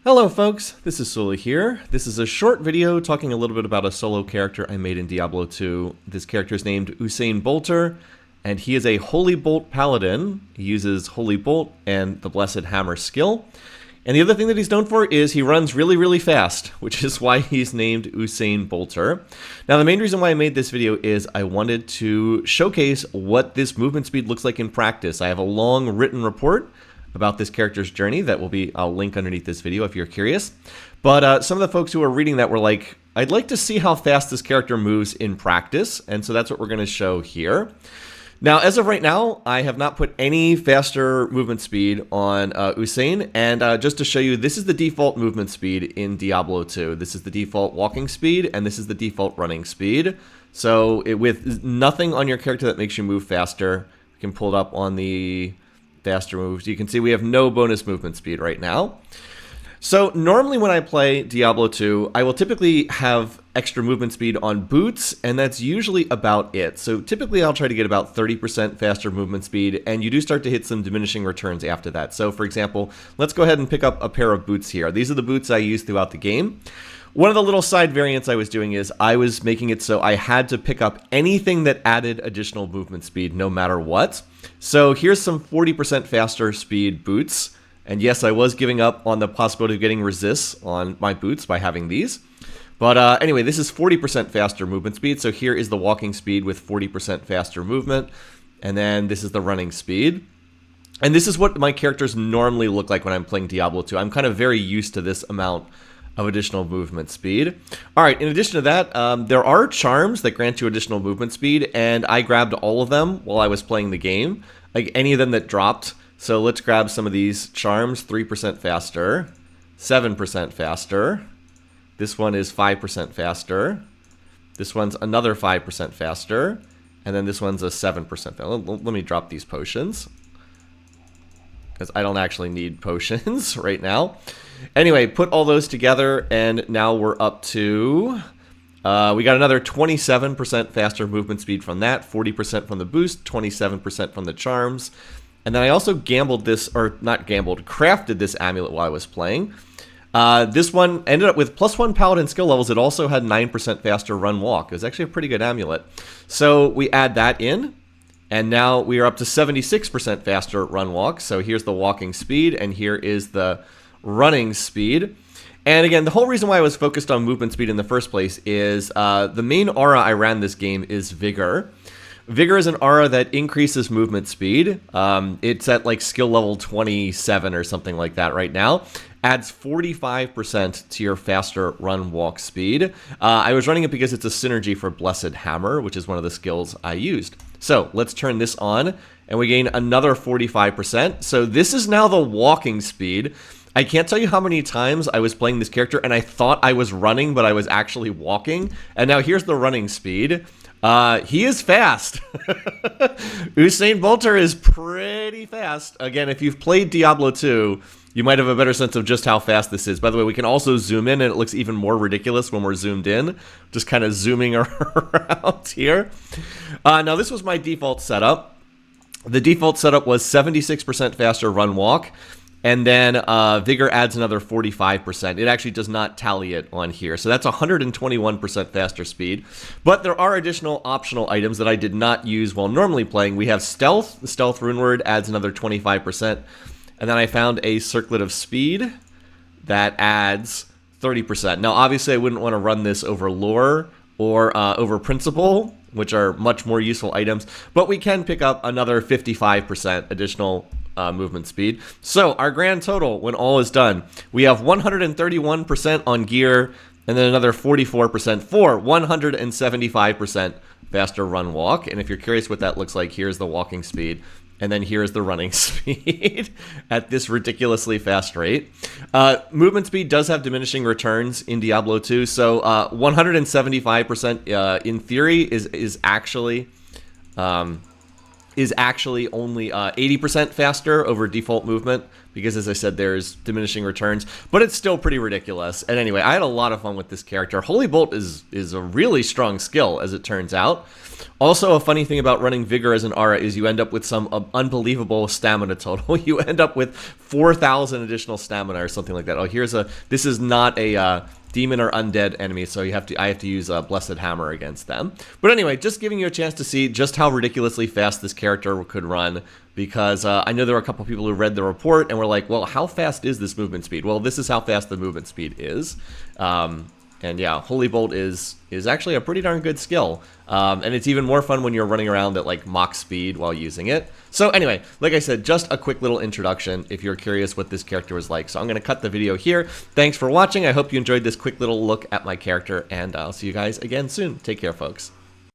Hello folks, this is Sully here. This is a short video talking a little bit about a solo character I made in Diablo 2. This character is named Usain Bolter, and he is a Holy Bolt Paladin. He uses Holy Bolt and the Blessed Hammer skill. And the other thing that he's known for is he runs really, really fast, which is why he's named Usain Bolter. Now, the main reason why I made this video is I wanted to showcase what this movement speed looks like in practice. I have a long written report about this character's journey that I'll link underneath this video if you're curious. But some of the folks who are reading that were like, I'd like to see how fast this character moves in practice, and so that's what we're going to show here. Now, as of right now, I have not put any faster movement speed on Usain, and just to show you, this is the default movement speed in Diablo 2. This is the default walking speed, and this is the default running speed. So with nothing on your character that makes you move faster, you can pull it up on the faster moves. You can see we have no bonus movement speed right now. So normally when I play Diablo 2, I will typically have extra movement speed on boots, and that's usually about it. So typically I'll try to get about 30% faster movement speed, and you do start to hit some diminishing returns after that. So for example, let's go ahead and pick up a pair of boots here. These are the boots I use throughout the game. One of the little side variants I was doing is I was making it so I had to pick up anything that added additional movement speed no matter what. So here's some 40% faster speed boots. And yes, I was giving up on the possibility of getting resists on my boots by having these. But anyway, this is 40% faster movement speed. So here is the walking speed with 40% faster movement. And then this is the running speed. And this is what my characters normally look like when I'm playing Diablo 2. I'm kind of very used to this amount of additional movement speed. All right, in addition to that, there are charms that grant you additional movement speed, and I grabbed all of them while I was playing the game, like any of them that dropped. So let's grab some of these charms. 3% faster, 7% faster. This one is 5% faster. This one's another 5% faster. And then this one's a 7% faster. Let me drop these potions, because I don't actually need potions right now. Anyway, put all those together, and now we're up to, we got another 27% faster movement speed from that, 40% from the boost, 27% from the charms. And then I also crafted this amulet while I was playing. This one ended up with +1 paladin skill levels. It also had 9% faster run walk. It was actually a pretty good amulet. So we add that in, and now we are up to 76% faster run walk. So here's the walking speed, and here is the running speed. And again, the whole reason why I was focused on movement speed in the first place is the main aura I ran this game is Vigor. Vigor is an aura that increases movement speed. It's at like skill level 27 or something like that right now. Adds 45% to your faster run walk speed. I was running it because it's a synergy for Blessed Hammer, which is one of the skills I used. So let's turn this on, and we gain another 45%. So this is now the walking speed. I can't tell you how many times I was playing this character and I thought I was running, but I was actually walking. And now here's the running speed. He is fast. Usain Bolter is pretty fast. Again, if you've played Diablo 2, you might have a better sense of just how fast this is. By the way, we can also zoom in, and it looks even more ridiculous when we're zoomed in. Just kind of zooming around here. Now, this was my default setup. The default setup was 76% faster run walk. And then Vigor adds another 45%. It actually does not tally it on here. So that's 121% faster speed. But there are additional optional items that I did not use while normally playing. We have Stealth. The Stealth rune word adds another 25%. And then I found a Circlet of Speed that adds 30%. Now, obviously, I wouldn't want to run this over Lore or over Principle, which are much more useful items. But we can pick up another 55% additional movement speed. So our grand total, when all is done, we have 131% on gear, and then another 44% for 175% faster run walk. And if you're curious what that looks like, here's the walking speed, and then here's the running speed at this ridiculously fast rate. Movement speed does have diminishing returns in Diablo 2, so 175% in theory is actually is actually only 80% faster over default movement, because as I said, there's diminishing returns, but it's still pretty ridiculous. And anyway, I had a lot of fun with this character. Holy Bolt is a really strong skill, as it turns out. Also, a funny thing about running Vigor as an Aura is you end up with some unbelievable stamina total. You end up with 4,000 additional stamina or something like that. Oh, this is not a demon or undead enemy, so I have to use a Blessed Hammer against them. But anyway, just giving you a chance to see just how ridiculously fast this character could run, because I know there were a couple people who read the report and were like, well, how fast is this movement speed? Well, this is how fast the movement speed is. And yeah, Holy Bolt is actually a pretty darn good skill. And it's even more fun when you're running around at like Mach speed while using it. So anyway, like I said, just a quick little introduction if you're curious what this character was like. So I'm going to cut the video here. Thanks for watching. I hope you enjoyed this quick little look at my character, and I'll see you guys again soon. Take care, folks.